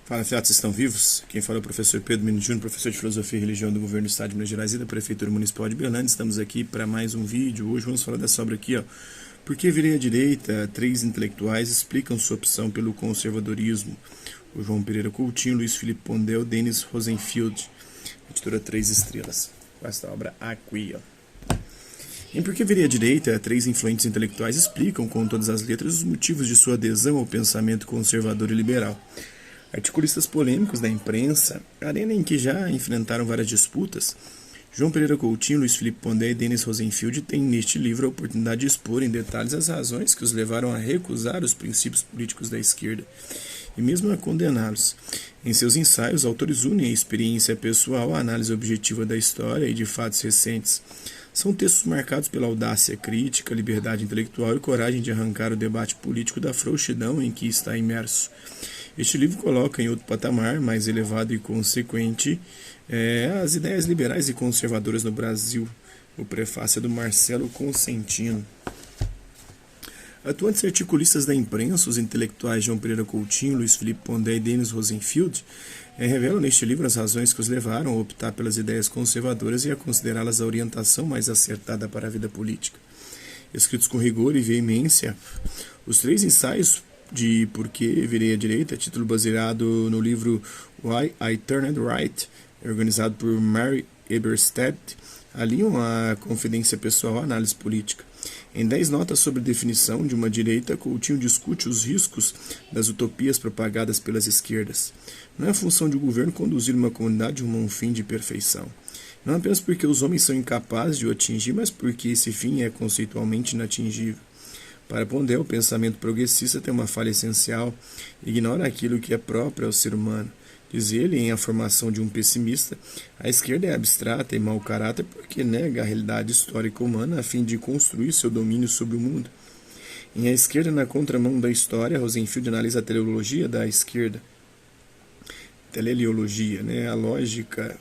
Fala, fiados, vocês estão vivos? Quem fala é o professor Pedro Mino Júnior, professor de Filosofia e Religião do Governo do Estado de Minas Gerais e da Prefeitura Municipal de Berlândia. Estamos aqui para mais um vídeo. Hoje vamos falar dessa obra aqui, ó. Por que virei à direita? Três intelectuais explicam sua opção pelo conservadorismo. O João Pereira Coutinho, Luiz Felipe Pondel, Denis Rosenfield. Editora 3 estrelas. Com esta obra aqui, ó. Em Por que virei à direita? Três influentes intelectuais explicam com todas as letras os motivos de sua adesão ao pensamento conservador e liberal. Articulistas polêmicos da imprensa, arena em que já enfrentaram várias disputas, João Pereira Coutinho, Luiz Felipe Pondé e Denis Rosenfield têm neste livro a oportunidade de expor em detalhes as razões que os levaram a recusar os princípios políticos da esquerda e mesmo a condená-los. Em seus ensaios, autores unem a experiência pessoal à análise objetiva da história e de fatos recentes. São textos marcados pela audácia crítica, liberdade intelectual e coragem de arrancar o debate político da frouxidão em que está imerso. Este livro coloca em outro patamar, mais elevado e consequente, as ideias liberais e conservadoras no Brasil. O prefácio é do Marcelo Consentino. Atuantes articulistas da imprensa, os intelectuais João Pereira Coutinho, Luiz Felipe Pondé e Denis Rosenfield, revelam neste livro as razões que os levaram a optar pelas ideias conservadoras e a considerá-las a orientação mais acertada para a vida política. Escritos com rigor e veemência, os três ensaios de Por que virei à direita, título baseado no livro Why I Turned Right, organizado por Mary Eberstadt, alinham a confidência pessoal à análise política. Em 10 notas sobre a definição de uma direita, Coutinho discute os riscos das utopias propagadas pelas esquerdas. Não é a função de um governo conduzir uma comunidade rumo a um fim de perfeição. Não apenas porque os homens são incapazes de o atingir, mas porque esse fim é conceitualmente inatingível. Para Pondé, o pensamento progressista tem uma falha essencial, ignora aquilo que é próprio ao ser humano. Diz ele, em A Formação de um Pessimista, a esquerda é abstrata e mau caráter porque nega a realidade histórica humana a fim de construir seu domínio sobre o mundo. Em A Esquerda na Contramão da História, Rosenfield analisa a teleologia da esquerda. Teleologia, a lógica,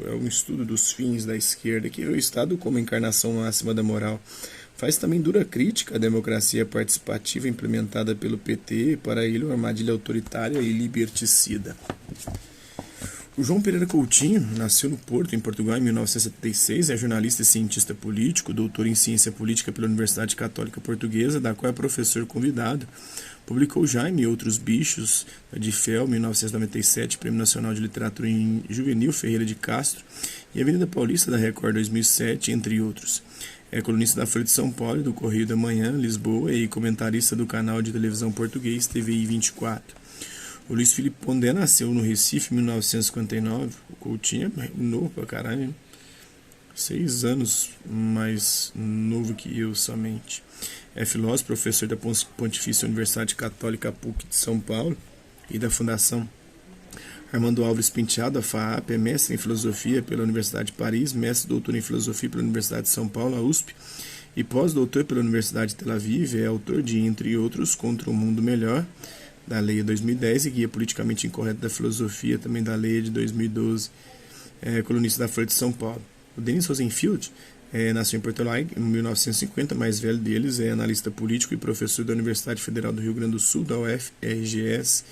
é um estudo dos fins da esquerda, que é o Estado como encarnação máxima da moral. Faz também dura crítica à democracia participativa implementada pelo PT, para ele uma armadilha autoritária e liberticida. O João Pereira Coutinho nasceu no Porto, em Portugal, em 1976, é jornalista e cientista político, doutor em ciência política pela Universidade Católica Portuguesa, da qual é professor convidado. Publicou Jaime e Outros Bichos, de Fel, 1997, Prêmio Nacional de Literatura em Juvenil Ferreira de Castro, e Avenida Paulista da Record 2007, entre outros. É colunista da Folha de São Paulo, do Correio da Manhã, Lisboa, e comentarista do canal de televisão português TVI 24. O Luiz Felipe Pondé nasceu no Recife em 1959. O Coutinho é novo pra caralho, 6 anos mais novo que eu somente. É filósofo, professor da Pontifícia Universidade Católica PUC de São Paulo e da Fundação Armando Álvares Penteado, a FAAP, é mestre em filosofia pela Universidade de Paris, mestre doutor em filosofia pela Universidade de São Paulo, a USP, e pós-doutor pela Universidade de Tel Aviv. É autor de, entre outros, Contra o Mundo Melhor, da Lei de 2010, e Guia Politicamente Incorreto da Filosofia, também da Lei de 2012, colunista da Folha de São Paulo. O Denis Rosenfield nasceu em Porto Alegre em 1950, mais velho deles, é analista político e professor da Universidade Federal do Rio Grande do Sul, da UFRGS.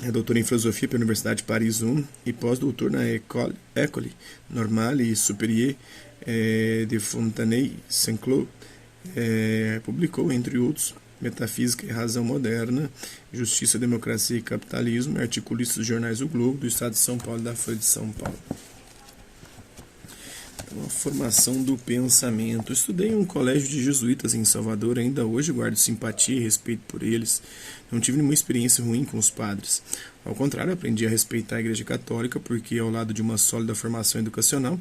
É doutor em filosofia pela Universidade de Paris 1 e pós-doutor na École Normale Supérieure de Fontenay-Saint-Cloud. Publicou, entre outros, Metafísica e Razão Moderna, Justiça, Democracia e Capitalismo, articulista dos jornais O Globo, do Estado de São Paulo e da Folha de São Paulo. A formação do pensamento. Estudei em um colégio de jesuítas em Salvador, ainda hoje guardo simpatia e respeito por eles. Não tive nenhuma experiência ruim com os padres. Ao contrário, aprendi a respeitar a Igreja Católica porque, ao lado de uma sólida formação educacional,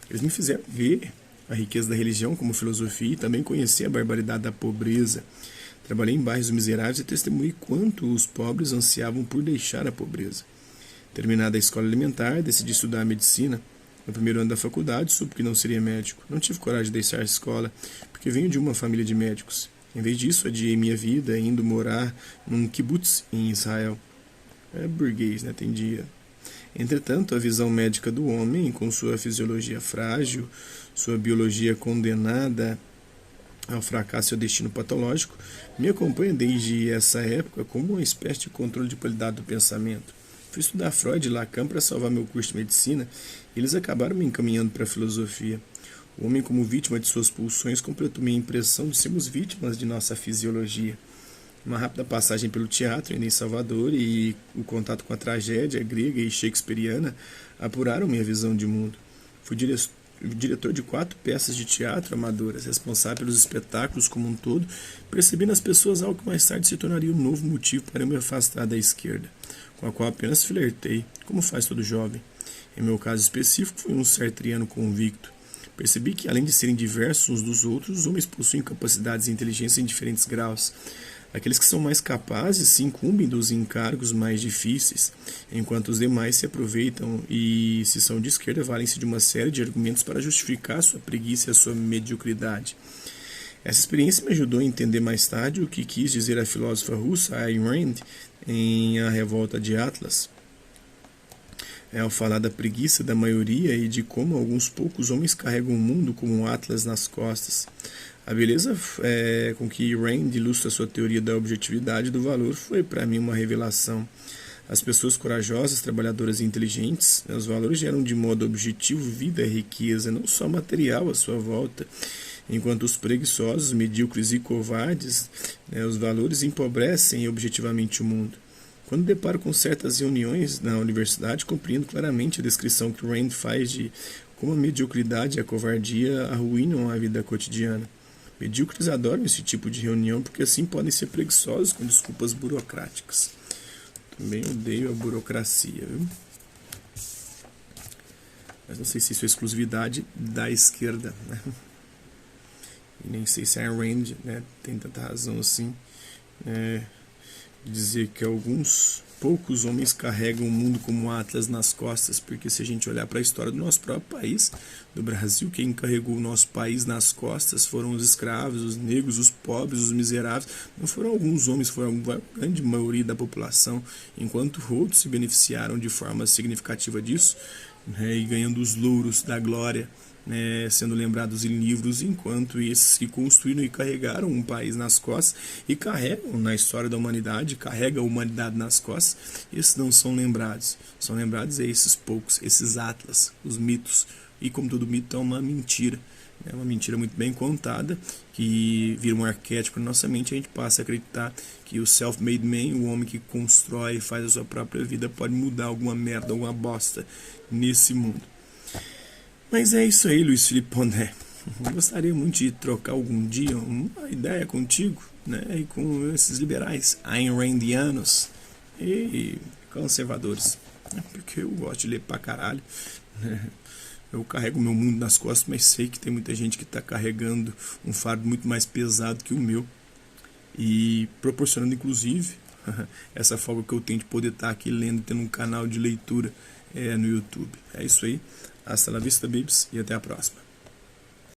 eles me fizeram ver a riqueza da religião como filosofia e também conhecer a barbaridade da pobreza. Trabalhei em bairros miseráveis e testemunhei quanto os pobres ansiavam por deixar a pobreza. Terminada a escola elementar, decidi estudar medicina. No primeiro ano da faculdade, soube que não seria médico. Não tive coragem de deixar a escola, porque venho de uma família de médicos. Em vez disso, adiei minha vida, indo morar num kibbutz em Israel. É burguês, tem dia. Entretanto, a visão médica do homem, com sua fisiologia frágil, sua biologia condenada ao fracasso e ao destino patológico, me acompanha desde essa época como uma espécie de controle de qualidade do pensamento. Fui estudar Freud e Lacan para salvar meu curso de medicina, e eles acabaram me encaminhando para a filosofia. O homem como vítima de suas pulsões completou minha impressão de sermos vítimas de nossa fisiologia. Uma rápida passagem pelo teatro, ainda em Salvador, e o contato com a tragédia grega e shakespeariana apuraram minha visão de mundo. Fui diretor de 4 peças de teatro amadoras, responsável pelos espetáculos como um todo, percebi nas pessoas algo que mais tarde se tornaria um novo motivo para eu me afastar da esquerda, com a qual apenas flertei, como faz todo jovem. Em meu caso específico, fui um sartriano convicto. Percebi que, além de serem diversos uns dos outros, os homens possuem capacidades e inteligência em diferentes graus. Aqueles que são mais capazes se incumbem dos encargos mais difíceis, enquanto os demais se aproveitam e, se são de esquerda, valem-se de uma série de argumentos para justificar sua preguiça e a sua mediocridade. Essa experiência me ajudou a entender mais tarde o que quis dizer a filósofa russa Ayn Rand em A Revolta de Atlas. Ao falar da preguiça da maioria e de como alguns poucos homens carregam o mundo como um atlas nas costas. A beleza com que Rand ilustra sua teoria da objetividade do valor foi para mim uma revelação. As pessoas corajosas, trabalhadoras e inteligentes, os valores geram de modo objetivo vida e riqueza, não só material à sua volta, enquanto os preguiçosos, medíocres e covardes, os valores empobrecem objetivamente o mundo. Quando deparo com certas reuniões na universidade, compreendo claramente a descrição que Rand faz de como a mediocridade e a covardia arruinam a vida cotidiana. Medíocres adoram esse tipo de reunião porque assim podem ser preguiçosos com desculpas burocráticas. Também odeio a burocracia, viu? Mas não sei se isso é exclusividade da esquerda, né? E nem sei se a Rand, né, tem tanta razão assim. Dizer que alguns poucos homens carregam o mundo como atlas nas costas, porque se a gente olhar para a história do nosso próprio país, do Brasil, quem carregou o nosso país nas costas foram os escravos, os negros, os pobres, os miseráveis. Não foram alguns homens, foram a grande maioria da população, enquanto outros se beneficiaram de forma significativa disso, né, e ganhando os louros da glória, sendo lembrados em livros, enquanto esses que construíram e carregaram um país nas costas e carregam na história da humanidade, carregam a humanidade nas costas, esses não são lembrados. São lembrados esses poucos, esses atlas, os mitos. E como todo mito é uma mentira, uma mentira muito bem contada, que vira um arquétipo na nossa mente, e a gente passa a acreditar que o self-made man, o homem que constrói e faz a sua própria vida, pode mudar alguma merda, alguma bosta nesse mundo. Mas é isso aí, Luiz Felipe Pondé. Gostaria muito de trocar algum dia uma ideia contigo, né, e com esses liberais, Ayn Randianos e conservadores, né, porque eu gosto de ler pra caralho, né. Eu carrego o meu mundo nas costas, mas sei que tem muita gente que está carregando um fardo muito mais pesado que o meu, e proporcionando inclusive essa folga que eu tenho de poder estar aqui lendo, tendo um canal de leitura no YouTube. É isso aí. Hasta la vista, bibs, e até a próxima.